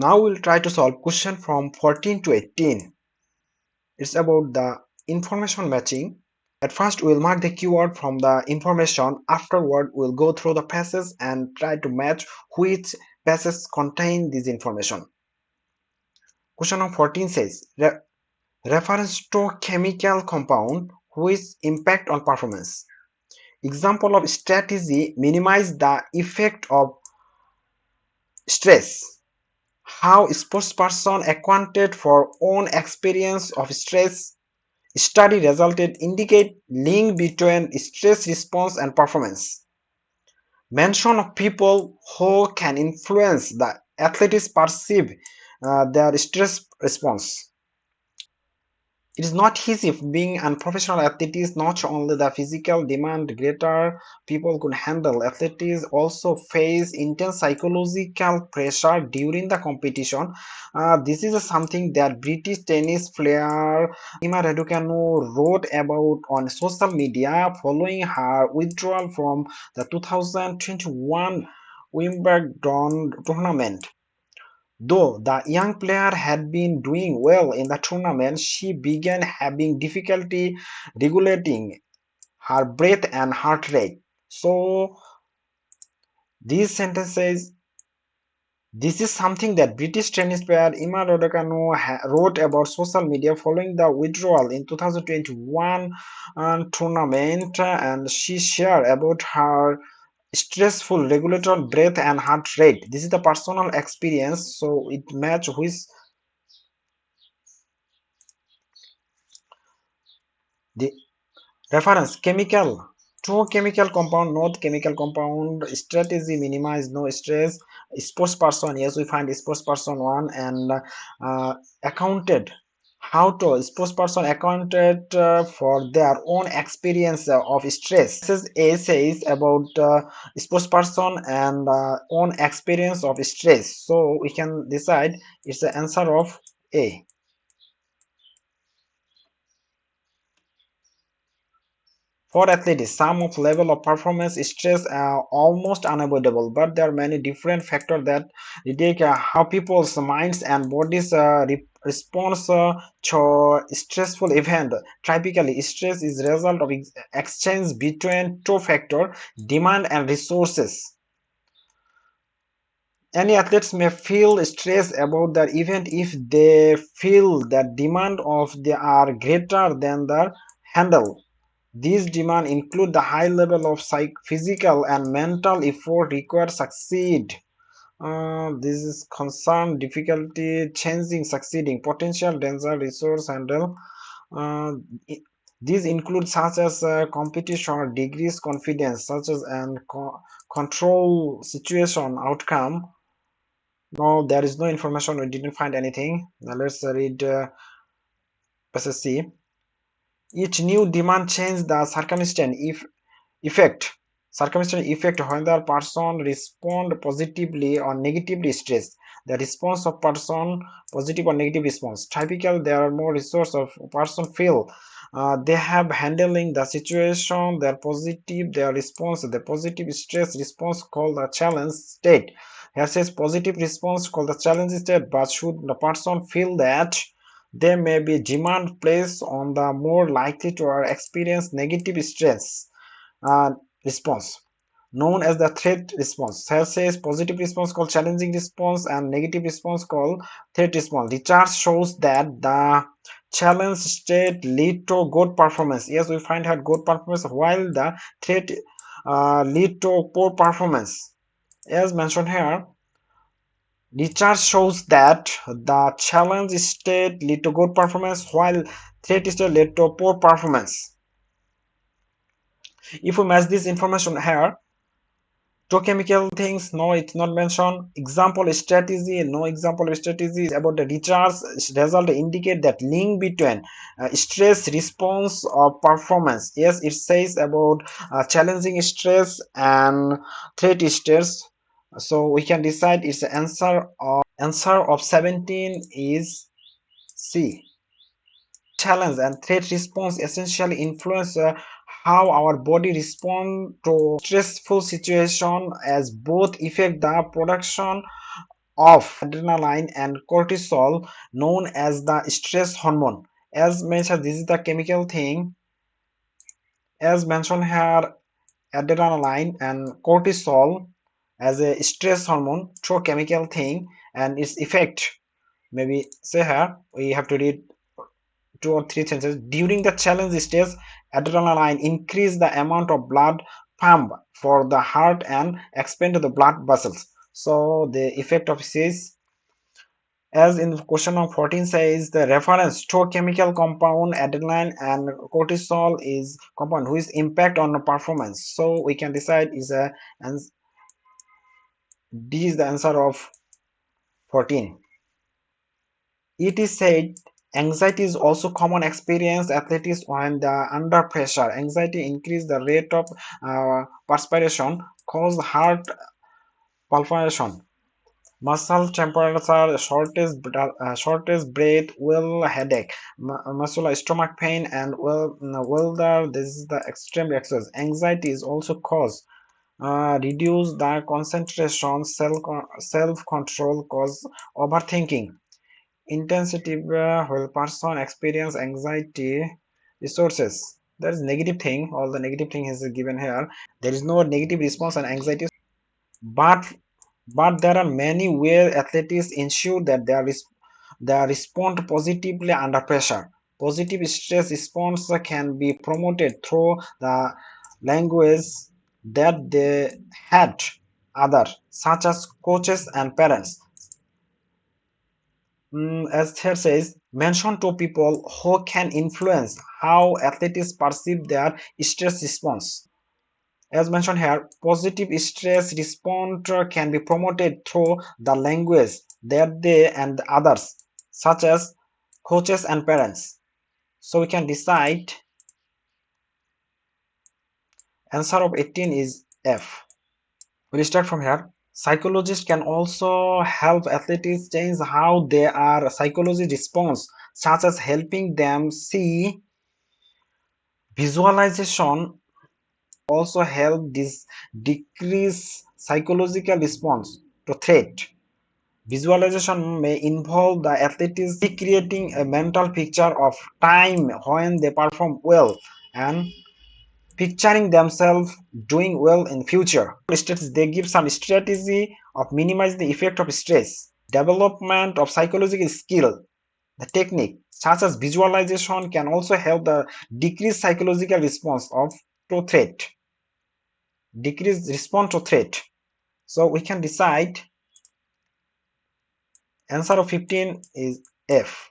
Now we'll try to solve question from 14 to 18. It's about the information matching. At first we'll mark the keyword from the information. Afterward we'll go through the passage and try to match which passages contain this information. Question number 14 says reference to chemical compound which impact on performance. Example of strategy: minimize the effect of stress. How spokesperson accounted for own experience of stress. Study resulted indicate link between stress response and performance. Mention of people who can influence the athletes perceive their stress response. It is not easy being a professional athlete. Is not only the physical demand greater people could handle. Athletes also face intense psychological pressure during the competition. This is something that British tennis player Emma Raducanu wrote about on social media following her withdrawal from the 2021 Wimbledon tournament. Though the young player had been doing well in the tournament, she began having difficulty regulating her breath and heart rate. So these sentences, this is something that British tennis player Emma Raducanu wrote about social media following the withdrawal in 2021 tournament, and she shared about her stressful regulator breath and heart rate. This is the personal experience, so it match with the reference. Chemical: two chemical compound, not chemical compound. Strategy: minimize no stress. Sportsperson: yes, we find sportsperson one. And accounted: how to sportsperson accounted for their own experience of stress. This is A says about sportsperson and own experience of stress, so we can decide it's the answer of A. For athletes, some of level of performance stress are almost unavoidable, but there are many different factors that detect how people's minds and bodies respond to stressful event. Typically, stress is a result of exchange between two factors: demand and resources. Any athletes may feel stressed about their event if they feel that demand of they are greater than their handle. These demands include the high level of physical and mental effort required to succeed. This is concern, difficulty, changing, succeeding, potential, danger, resource handle. Uh, these include such as competition or degrees confidence, such as and control situation outcome. No, there is no information. We didn't find anything. Now let's read passage C. Each new demand change the circumstance effect when the person respond positively or negatively stress. The response of person positive or negative response. Typically, there are more resource of person feel they have handling the situation. Their positive, their response, the positive stress response called the challenge state. Here says positive response called the challenge state, but should the person feel that there may be demand placed on the more likely to experience negative stress uh, response, known as the threat response. Here says positive response called challenging response and negative response called threat response. Research shows that the challenge state lead to good performance. Yes, we find here good performance, while the threat lead to poor performance. As mentioned here, research shows that the challenge state lead to good performance while threat state lead to poor performance. If we match this information here, two chemical things, no, it's not mentioned. Example strategy, no example of strategy. About the research result indicate that link between stress response or performance. Yes, it says about challenging stress and threat stress. So we can decide its answer of 17 is C. Challenge and threat response essentially influence how our body responds to stressful situation, as both affect the production of adrenaline and cortisol, known as the stress hormone. As mentioned, this is the chemical thing. As mentioned here, adrenaline and cortisol as a stress hormone through chemical thing, and its effect, maybe say here we have to read 2 or 3 sentences. During the challenge stage, adrenaline increase the amount of blood pump for the heart and expand the blood vessels. So the effect of this, as in question number 14 says, the reference to chemical compound adrenaline and cortisol is compound whose impact on the performance. So we can decide is a, and D is the answer of 14. It is said anxiety is also common experience athletes when they are under pressure. Anxiety increase the rate of perspiration, cause heart palpitation, muscle temperature, shortest breath, will headache, muscular stomach pain, and this is the extreme exercise. Anxiety is also cause reduce the concentration, self control, cause overthinking. Intensity, when person experience anxiety resources. There is negative thing, all the negative thing is given here. There is no negative response on anxiety, but there are many ways athletes ensure that they respond positively under pressure. Positive stress response can be promoted through the language that they had other, such as coaches and parents. As here says, mention two people who can influence how athletes perceive their stress response. As mentioned here, positive stress response can be promoted through the language that they and others, such as coaches and parents. So we can decide answer of 18 is F. We'll start from here. Psychologists can also help athletes change how they are psychology response, such as helping them see visualization also help this decrease psychological response to threat. Visualization may involve the athletes recreating a mental picture of time when they perform well and picturing themselves doing well in future. They give some strategy of minimize the effect of stress. Development of psychological skill. The technique such as visualization can also help the decrease psychological response of to threat. Decrease response to threat. So we can decide answer of 15 is F.